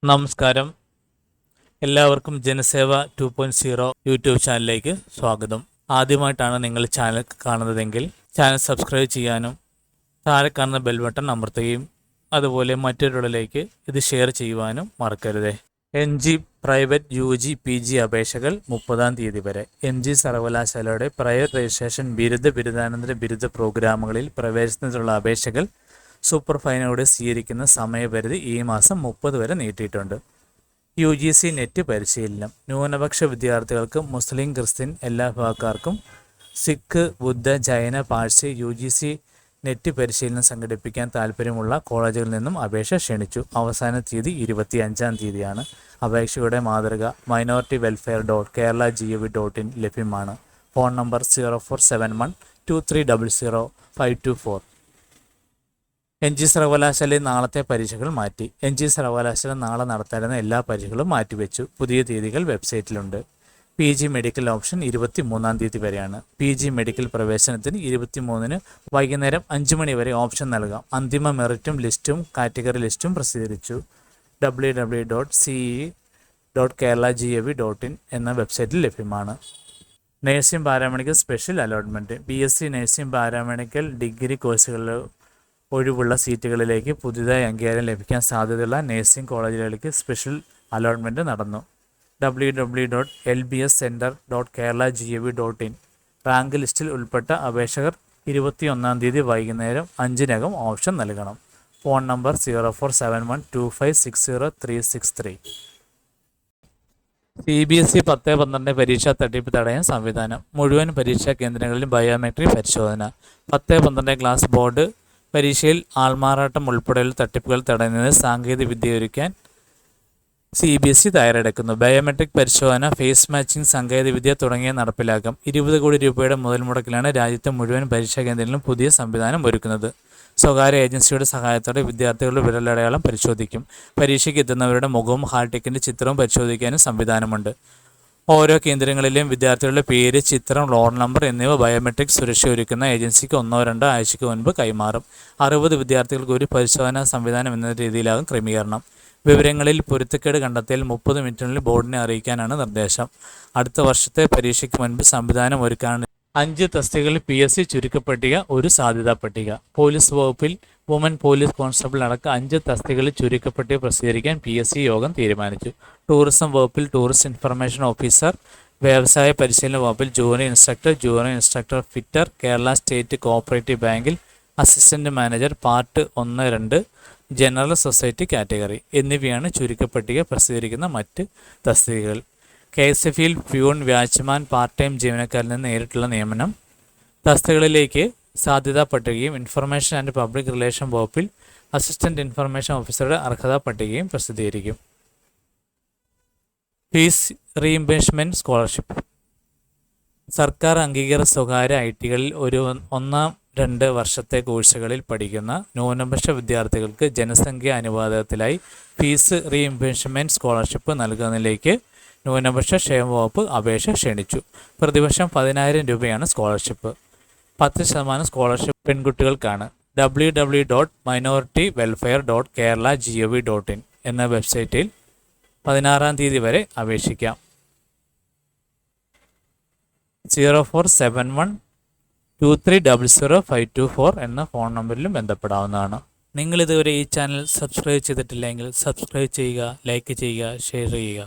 നമസ്കാരം. എല്ലാവർക്കും ജനസേവ 2.0 യൂട്യൂബ് ചാനലിലേക്ക് സ്വാഗതം. ആദ്യമായിട്ടാണ് നിങ്ങൾ ചാനൽ കാണുന്നതെങ്കിൽ ചാനൽ സബ്സ്ക്രൈബ് ചെയ്യാനും താഴെ കാണുന്ന ബെൽ ബട്ടൺ അമർത്തുകയും അതുപോലെ മറ്റൊരാളിലേക്ക് ഇത് ഷെയർ ചെയ്യുവാനും മറക്കരുതേ. NG പ്രൈവറ്റ് UG PG അപേക്ഷകൾ 30-ാം തീയതി വരെ. NG സർവകലാശാലയുടെ പ്രൈവറ്റ് രജിസ്ട്രേഷൻ ബിരുദാനന്തര ബിരുദ പ്രോഗ്രാമുകളിൽ പ്രവേശനത്തിനുള്ള അപേക്ഷകൾ സൂപ്പർ ഫൈനോടെ സ്വീകരിക്കുന്ന സമയപരിധി ഈ മാസം 30 വരെ നീട്ടിയിട്ടുണ്ട്. UGC നെറ്റ് പരിശീലനം ന്യൂനപക്ഷ വിദ്യാർത്ഥികൾക്ക് മുസ്ലിം ക്രിസ്ത്യൻ എല്ലാ വിഭാഗക്കാർക്കും സിഖ് ബുദ്ധ ജൈന പാഴ്സി UGC നെറ്റ് പരിശീലനം സംഘടിപ്പിക്കാൻ താല്പര്യമുള്ള കോളേജുകളിൽ നിന്നും അപേക്ഷ ക്ഷണിച്ചു. അവസാന തീയതി 25-ാം തീയതിയാണ്. അപേക്ഷയുടെ മാതൃക minority-welfare.kerala.gov.in ലഭ്യമാണ്. Phone number 047123000524. NG സർവകലാശാലയിൽ നാളത്തെ പരീക്ഷകൾ മാറ്റി. NG സർവകലാശാല നാളെ നടത്താനിരുന്ന എല്ലാ പരീക്ഷകളും മാറ്റിവെച്ചു. പുതിയ തീയതികൾ വെബ്സൈറ്റിലുണ്ട്. PG മെഡിക്കൽ ഓപ്ഷൻ 23-ാം തീയതി വരെയാണ്. PG മെഡിക്കൽ പ്രവേശനത്തിന് 23-ന് വൈകുന്നേരം 5 മണി വരെ ഓപ്ഷൻ നൽകാം. അന്തിമ മെറിറ്റും ലിസ്റ്റും കാറ്റഗറി ലിസ്റ്റും പ്രസിദ്ധീകരിച്ചു. www.ce.kerala.gov.in എന്ന വെബ്സൈറ്റിൽ ലഭ്യമാണ്. Nursing paramedical special allotment BSc nursing paramedical degree കോഴ്സുകളിൽ ഒഴിവുള്ള സീറ്റുകളിലേക്ക് പുതിയതായി അംഗീകാരം ലഭിക്കാൻ സാധ്യതയുള്ള നഴ്സിംഗ് കോളേജുകളിലേക്ക് സ്പെഷ്യൽ അലോട്ട്മെൻറ്റ് നടന്നു. www.lbscenter.kerala.gov.in റാങ്ക് ലിസ്റ്റിൽ ഉൾപ്പെട്ട അപേക്ഷകർ 21-ാം തീയതി വൈകുന്നേരം 5-നകം ഓപ്ഷൻ നൽകണം. ഫോൺ നമ്പർ 04712560 CBSE 10-12 പരീക്ഷാ തട്ടിപ്പ് തടയാൻ സംവിധാനം. മുഴുവൻ പരീക്ഷാ കേന്ദ്രങ്ങളിലും ബയോമെട്രിക് പരിശോധന. 10-12 ക്ലാസ് ബോർഡ് പരീക്ഷയിൽ ആൾമാറാട്ടം ഉൾപ്പെടെയുള്ള തട്ടിപ്പുകൾ തടയുന്നതിന് സാങ്കേതിക വിദ്യയൊരുക്കാൻ CBSE തയ്യാറെടുക്കുന്നു. ബയോമെട്രിക് പരിശോധന, ഫേസ് മാച്ചിങ് സാങ്കേതികവിദ്യ തുടങ്ങിയ നടപ്പിലാക്കും. 20 കോടി രൂപയുടെ മുതൽ മുടക്കിലാണ് രാജ്യത്തെ മുഴുവൻ പരീക്ഷാ കേന്ദ്രങ്ങളിലും പുതിയ സംവിധാനം ഒരുക്കുന്നത്. സ്വകാര്യ ഏജൻസിയുടെ സഹായത്തോടെ വിദ്യാർത്ഥികളുടെ വിരലടയാളം പരിശോധിക്കും. പരീക്ഷയ്ക്ക് എത്തുന്നവരുടെ മുഖവും ഹാൾ ടിക്കറ്റിൻ്റെ ചിത്രവും പരിശോധിക്കാനും സംവിധാനമുണ്ട്. ഓരോ കേന്ദ്രങ്ങളിലെയും വിദ്യാർത്ഥികളുടെ പേര്, ചിത്രം, റോൾ നമ്പർ എന്നിവ ബയോമെട്രിക് സുരക്ഷ ഒരുക്കുന്ന ഏജൻസിക്ക് 1-2 ആഴ്ചയ്ക്ക് മുൻപ് കൈമാറും. 60 വിദ്യാർത്ഥികൾക്ക് ഒരു പരിശോധനാ സംവിധാനം എന്ന രീതിയിലാകും ക്രമീകരണം. വിവരങ്ങളിൽ പൊരുത്തക്കേട് കണ്ടെത്തിയാൽ 30 മിനിറ്റിനുള്ളിൽ ബോർഡിനെ അറിയിക്കാനാണ് നിർദ്ദേശം. അടുത്ത വർഷത്തെ പരീക്ഷയ്ക്ക് മുൻപ് സംവിധാനം ഒരുക്കാനാണ്. 5 തസ്തികകളിൽ PSC ചുരുക്കപ്പട്ടിക, ഒരു സാധ്യതാ പട്ടിക. പോലീസ് വകുപ്പിൽ വുമൻ പോലീസ് കോൺസ്റ്റബിൾ അടക്കം 5 തസ്തികകളിൽ ചുരുക്കപ്പട്ടിക പ്രസിദ്ധീകരിക്കാൻ PSC യോഗം തീരുമാനിച്ചു. ടൂറിസം വകുപ്പിൽ ടൂറിസ്റ്റ് ഇൻഫർമേഷൻ ഓഫീസർ, വ്യവസായ പരിശീലന വകുപ്പിൽ junior instructor fitter, Kerala state cooperative ബാങ്കിൽ assistant manager part 1-2 general society category എന്നിവയാണ് ചുരുക്കപ്പട്ടിക പ്രസിദ്ധീകരിക്കുന്ന മറ്റ് തസ്തികകൾ. KSFയിൽ പ്യൂൺ, വാച്ച്മാൻ, പാർട്ട് ടൈം ജീവനക്കാരിൽ നിന്ന് നേരിട്ടുള്ള നിയമനം. തസ്തികകളിലേക്ക് സാധ്യതാ പട്ടികയും ഇൻഫർമേഷൻ ആൻഡ് പബ്ലിക് റിലേഷൻ വകുപ്പിൽ അസിസ്റ്റന്റ് ഇൻഫർമേഷൻ ഓഫീസറുടെ അർഹതാ പട്ടികയും പ്രസിദ്ധീകരിക്കും. Fees reimbursement scholarship. സർക്കാർ അംഗീകൃത സ്വകാര്യ ITകളിൽ 1-2 വർഷത്തെ കോഴ്സുകളിൽ പഠിക്കുന്ന ന്യൂനപക്ഷ വിദ്യാർത്ഥികൾക്ക് ജനസംഖ്യാ അനുപാതത്തിലായി ഫീസ് റീഇംബേഴ്സ്മെൻറ്റ് സ്കോളർഷിപ്പ് നൽകുന്നതിലേക്ക് ന്യൂനപക്ഷ ക്ഷേമ വകുപ്പ് അപേക്ഷ ക്ഷണിച്ചു. പ്രതിവർഷം 10,000 രൂപയാണ് സ്കോളർഷിപ്പ്. 10% സ്കോളർഷിപ്പ് പെൺകുട്ടികൾക്കാണ്. www.minority-welfare.kerala.gov.in എന്ന വെബ്സൈറ്റിൽ 16-ാം തീയതി വരെ അപേക്ഷിക്കാം. 047123000524 എന്ന ഫോൺ നമ്പറിലും ബന്ധപ്പെടാവുന്നതാണ്. നിങ്ങളിതുവരെ ഈ ചാനൽ സബ്സ്ക്രൈബ് ചെയ്തിട്ടില്ലെങ്കിൽ സബ്സ്ക്രൈബ് ചെയ്യുക, ലൈക്ക് ചെയ്യുക, ഷെയർ ചെയ്യുക.